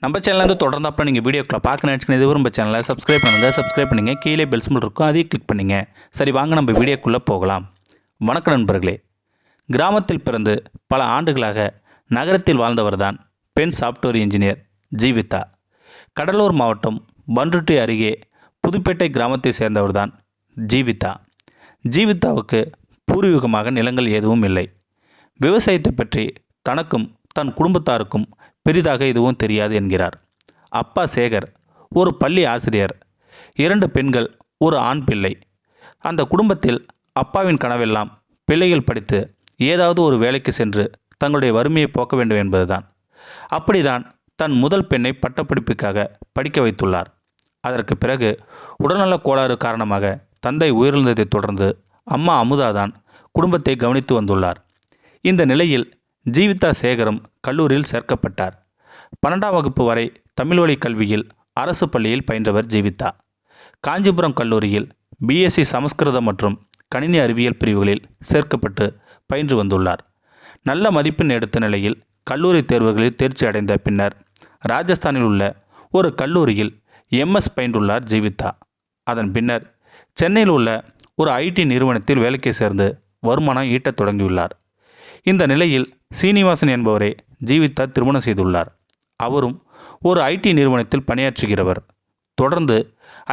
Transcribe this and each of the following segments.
நம்ம சேனலேருந்து தொடர்ந்து அப்புறம் நீங்கள் வீடியோக்களை பார்க்க நினச்சிக்கணும் இது நம்ம சேனலை சப்ஸ்கிரைப் பண்ணுங்கள் கீழே பெல் சிம்பிள் இருக்கும் அதையும் கிளிக் பண்ணுங்கள். சரி வாங்க நம்ம வீடியோக்குள்ளே போகலாம். வணக்கம் நண்பர்களே. கிராமத்தில் பிறந்து பல ஆண்டுகளாக நகரத்தில் வாழ்ந்தவர் தான் பெண் சாஃப்ட்வேர் இன்ஜினியர் ஜீவிதா. கடலூர் மாவட்டம் பண்ருட்டி அருகே புதுப்பேட்டை கிராமத்தை சேர்ந்தவர் தான் ஜீவிதா. ஜீவிதாவுக்கு பூர்வீகமாக நிலங்கள் எதுவும் இல்லை. விவசாயத்தை பற்றி தனக்கும் தன் குடும்பத்தாருக்கும் பெரிதாக எதுவும் தெரியாது என்கிறார். அப்பா சேகர் ஒரு பள்ளி ஆசிரியர், 2 பெண்கள், ஒரு ஆண் பிள்ளை. அந்த குடும்பத்தில் அப்பாவின் கனவெல்லாம் பிள்ளைகள் படித்து ஏதாவது ஒரு வேலைக்கு சென்று தங்களுடைய வறுமையை போக்க வேண்டும் என்பதுதான். அப்படிதான் தன் முதல் பெண்ணை பட்டப்படிப்புக்காக படிக்க வைத்துள்ளார். அதற்கு பிறகு உடல்நலக் கோளாறு காரணமாக தந்தை உயிரிழந்ததைத் தொடர்ந்து அம்மா அமுதாதான் குடும்பத்தை கவனித்து வந்துள்ளார். இந்த நிலையில் ஜீவிதா சேகரும் கல்லூரியில் சேர்க்கப்பட்டார். 12ஆம் வகுப்பு வரை தமிழ் வழி கல்வியில் அரசு பள்ளியில் பயின்றவர் ஜீவிதா. காஞ்சிபுரம் கல்லூரியில் பிஎஸ்சி சமஸ்கிருதம் மற்றும் கணினி அறிவியல் பிரிவுகளில் சேர்க்கப்பட்டு பயின்று வந்துள்ளார். நல்ல மதிப்பெண் எடுத்த நிலையில் கல்லூரி தேர்வுகளில் தேர்ச்சி அடைந்த பின்னர் ராஜஸ்தானில் உள்ள ஒரு கல்லூரியில் எம்எஸ் பயின்றுள்ளார் ஜீவிதா. அதன் பின்னர் சென்னையில் உள்ள ஒரு ஐடி நிறுவனத்தில் வேலைக்கு சேர்ந்து வருமானம் ஈட்டத் தொடங்கியுள்ளார். இந்த நிலையில் சீனிவாசன் என்பவரை ஜீவிதா திருமணம் செய்துள்ளார். அவரும் ஒரு ஐடி நிறுவனத்தில் பணியாற்றுகிறவர். தொடர்ந்து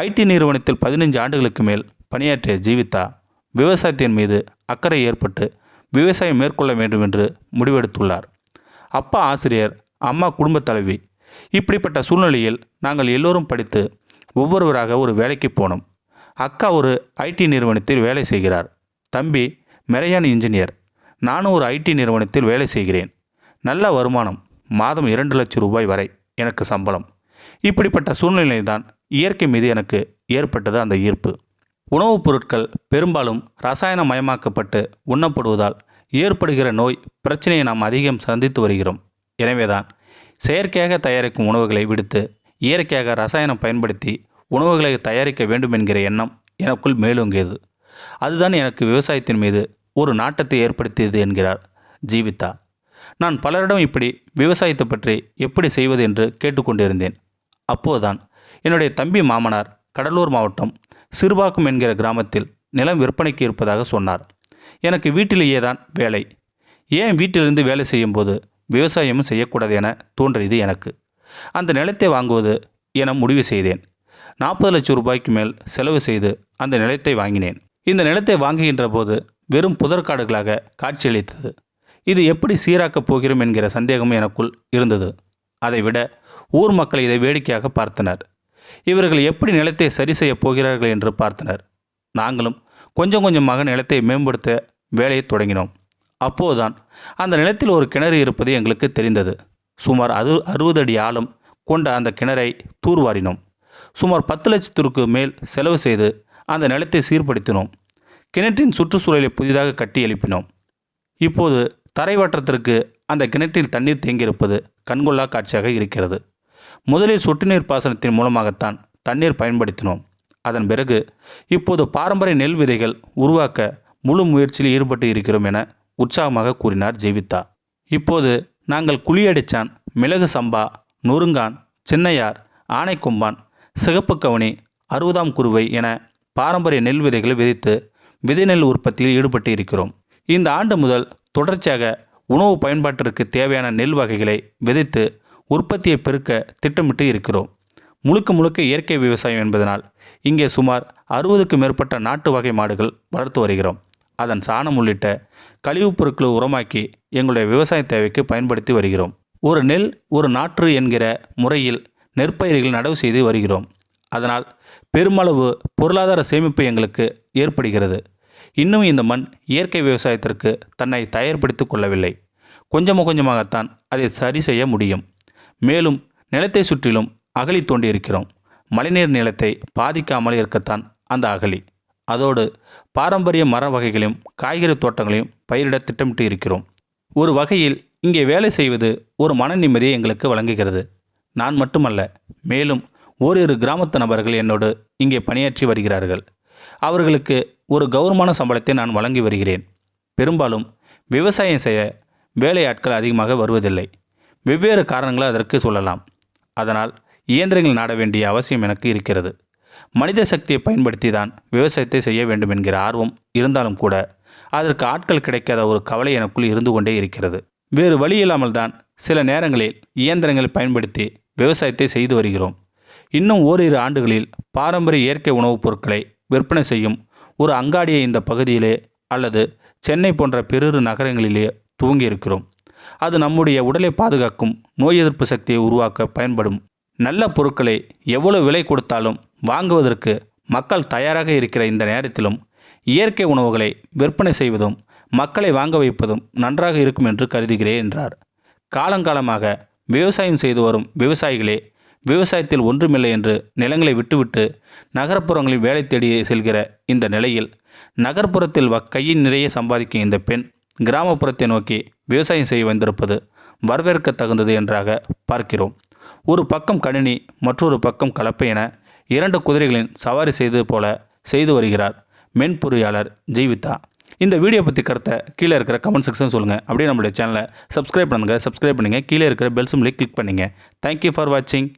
ஐடி நிறுவனத்தில் 15 ஆண்டுகளுக்கு மேல் பணியாற்றிய ஜீவிதா விவசாயத்தின் மீது அக்கறை ஏற்பட்டு விவசாயம் மேற்கொள்ள வேண்டும் என்று முடிவெடுத்துள்ளார். அப்பா ஆசிரியர், அம்மா குடும்பத் தலைவி. இப்படிப்பட்ட சூழ்நிலையில் நாங்கள் எல்லோரும் படித்து ஒவ்வொருவராக ஒரு வேலைக்கு போனோம். அக்கா ஒரு ஐடி நிறுவனத்தில் வேலை செய்கிறார். தம்பி மெரையான் இன்ஜினியர். நானும் ஒரு ஐடி நிறுவனத்தில் வேலை செய்கிறேன். நல்ல வருமானம், மாதம் 2 லட்சம் ரூபாய் வரை எனக்கு சம்பளம். இப்படிப்பட்ட சூழ்நிலையில்தான் இயற்கை மீது எனக்கு ஏற்பட்டது அந்த ஈர்ப்பு. உணவுப் பொருட்கள் பெரும்பாலும் ரசாயனமயமாக்கப்பட்டு உண்ணப்படுவதால் ஏற்படுகிற நோய் பிரச்சனையை நாம் அதிகம் சந்தித்து வருகிறோம். எனவேதான் செயற்கையாக தயாரிக்கும் உணவுகளை விடுத்து இயற்கையாக ரசாயனம் பயன்படுத்தி உணவுகளை தயாரிக்க வேண்டும் என்கிற எண்ணம் எனக்குள் மேலோங்கியது. அதுதான் எனக்கு விவசாயத்தின் மீது ஒரு நாட்டத்தை ஏற்படுத்தியது என்கிறார் ஜீவிதா. நான் பலரிடம் இப்படி விவசாயத்தை பற்றி எப்படி செய்வது என்று கேட்டுக்கொண்டிருந்தேன். அப்போதுதான் என்னுடைய தம்பி மாமனார் கடலூர் மாவட்டம் சிறுபாக்கம் என்கிற கிராமத்தில் நிலம் விற்பனைக்கு இருப்பதாக சொன்னார். எனக்கு வீட்டிலேயே தான் வேலை, ஏன் வீட்டிலிருந்து வேலை செய்யும்போது விவசாயமும் செய்யக்கூடாது என தோன்றியது எனக்கு. அந்த நிலத்தை வாங்குவது என முடிவு செய்தேன். 40 லட்சம் ரூபாய்க்கு மேல் செலவு செய்து அந்த நிலத்தை வாங்கினேன். இந்த நிலத்தை வாங்குகின்ற போது வெறும் புதற்காடுகளாக காட்சியளித்தது. இது எப்படி சீராக்கப் போகிறோம் என்கிற சந்தேகமும் எனக்குள் இருந்தது. அதைவிட ஊர் மக்கள் இதை வேடிக்கையாக பார்த்தனர். இவர்கள் எப்படி நிலத்தை சரி செய்யப் போகிறார்கள் என்று பார்த்தனர். நாங்களும் கொஞ்சம் கொஞ்சமாக நிலத்தை மேம்படுத்த வேலையை தொடங்கினோம். அப்போதுதான் அந்த நிலத்தில் ஒரு கிணறு இருப்பது எங்களுக்கு தெரிந்தது. சுமார் 60 அடி ஆழம் கொண்ட அந்த கிணறை தூர்வாரினோம். சுமார் 10 லட்சத்திற்கு மேல் செலவு செய்து அந்த நிலத்தை சீர்படுத்தினோம். கிணற்றின் சுற்றுச்சூழலை புதிதாக கட்டி எழுப்பினோம். இப்போது தரைவட்டத்திற்கு அந்த கிணற்றில் தண்ணீர் தேங்கியிருப்பது கண்கொள்ளா காட்சியாக இருக்கிறது. முதலில் சொட்டு நீர் பாசனத்தின் மூலமாகத்தான் தண்ணீர் பயன்படுத்தினோம். அதன் பிறகு இப்போது பாரம்பரிய நெல் விதைகள் உருவாக்க முழு முயற்சியில் ஈடுபட்டு இருக்கிறோம் என உற்சாகமாக கூறினார் ஜீவிதா. இப்போது நாங்கள் குழியடிச்சான், மிளகு சம்பா, நொறுங்கான், சின்னையார், ஆனைக்கொம்பான், சிகப்பு கவுனி, 60ஆம் குருவை என பாரம்பரிய நெல் விதைகளை விதைத்து விதை நெல் உற்பத்தியில் ஈடுபட்டு இருக்கிறோம். இந்த ஆண்டு முதல் தொடர்ச்சியாக உணவு பயன்பாட்டிற்கு தேவையான நெல் வகைகளை விதைத்து உற்பத்தியை பெருக்க திட்டமிட்டு இருக்கிறோம். முழுக்க இயற்கை விவசாயம் என்பதனால் இங்கே சுமார் 60க்கும் மேற்பட்ட நாட்டு வகை மாடுகள் வளர்த்து வருகிறோம். அதன் சாணம் உள்ளிட்ட கழிவுப் பொருட்களை உரமாக்கி எங்களுடைய விவசாய தேவைக்கு பயன்படுத்தி வருகிறோம். ஒரு நெல் ஒரு நாற்று என்கிற முறையில் நெற்பயிர்கள் நடவு செய்து வருகிறோம். அதனால் பெருமளவு பொருளாதார சேமிப்பு எங்களுக்கு ஏற்படுகிறது. இன்னும் இந்த மண் இயற்கை விவசாயத்திற்கு தன்னை தயார்படுத்திக் கொள்ளவில்லை. கொஞ்சமாகத்தான் அதை சரி செய்ய முடியும். மேலும் நிலத்தை சுற்றிலும் அகழி தோண்டியிருக்கிறோம். மழைநீர் நிலத்தை பாதிக்காமல் இருக்கத்தான் அந்த அகழி. அதோடு பாரம்பரிய மர வகைகளையும் காய்கறி தோட்டங்களையும் பயிரிட திட்டமிட்டு இருக்கிறோம். ஒரு வகையில் இங்கே வேலை செய்வது ஒரு மன நிம்மதியை எங்களுக்கு வழங்குகிறது. நான் மட்டுமல்ல, மேலும் ஓரிரு கிராமத்து நபர்கள் என்னோடு இங்கே பணியாற்றி வருகிறார்கள். அவர்களுக்கு ஒரு கௌரவமான சம்பளத்தை நான் வழங்கி வருகிறேன். பெரும்பாலும் விவசாயம் செய்ய வேலையாட்கள் அதிகமாக வருவதில்லை. வெவ்வேறு காரணங்களை அதற்கு சொல்லலாம். அதனால் இயந்திரங்கள் நாட வேண்டிய அவசியம் எனக்கு இருக்கிறது. மனித சக்தியை பயன்படுத்தி தான் விவசாயத்தை செய்ய வேண்டும் என்கிற ஆர்வம் இருந்தாலும் கூட அதற்கு ஆட்கள் கிடைக்காத ஒரு கவலை எனக்குள் இருந்து கொண்டே இருக்கிறது. வேறு வழி இல்லாமல் தான் சில நேரங்களில் இயந்திரங்களை பயன்படுத்தி விவசாயத்தை செய்து வருகிறோம். இன்னும் ஓரிரு ஆண்டுகளில் பாரம்பரிய இயற்கை உணவுப் பொருட்களை விற்பனை செய்யும் ஒரு அங்காடியை இந்த பகுதியிலே அல்லது சென்னை போன்ற பெரு நகரங்களிலே துவங்கியிருக்கிறோம். அது நம்முடைய உடலை பாதுகாக்கும், நோய் எதிர்ப்பு சக்தியை உருவாக்க பயன்படும் நல்ல பொருட்களை எவ்வளவு விலை கொடுத்தாலும் வாங்குவதற்கு மக்கள் தயாராக இருக்கிற இந்த நேரத்திலும் இயற்கை உணவுகளை விற்பனை செய்வதும் மக்களை வாங்க வைப்பதும் நன்றாக இருக்கும் என்று கருதுகிறேன் என்றார். காலங்காலமாக விவசாயம் செய்து வரும் விவசாயிகளே விவசாயத்தில் ஒன்றுமில்லை என்று நிலங்களை விட்டுவிட்டு நகர்ப்புறங்களில் வேலை தேடி செல்கிற இந்த நிலையில் நகர்ப்புறத்தில் கையின் நிறைய சம்பாதிக்கும் இந்த பெண் கிராமப்புறத்தை நோக்கி விவசாயம் செய்ய வந்திருப்பது வரவேற்க தகுந்தது என்றாக பார்க்கிறோம். ஒரு பக்கம் கணினி, மற்றொரு பக்கம் கலப்பை என 2 குதிரைகளின் சவாரி செய்தது போல செய்து வருகிறார் மென்பொறியாளர் ஜீவிதா. இந்த வீடியோ பற்றி கருத்தை கீழே இருக்கிற கமெண்ட் செக்ஷன் சொல்லுங்கள். அப்படியே நம்மளுடைய சேனலை சப்ஸ்கிரைப் பண்ணுங்கள். கீழே இருக்கிற பெல் சிம்பலை கிளிக் பண்ணுங்கள். தேங்க்யூ ஃபார் வாட்சிங்.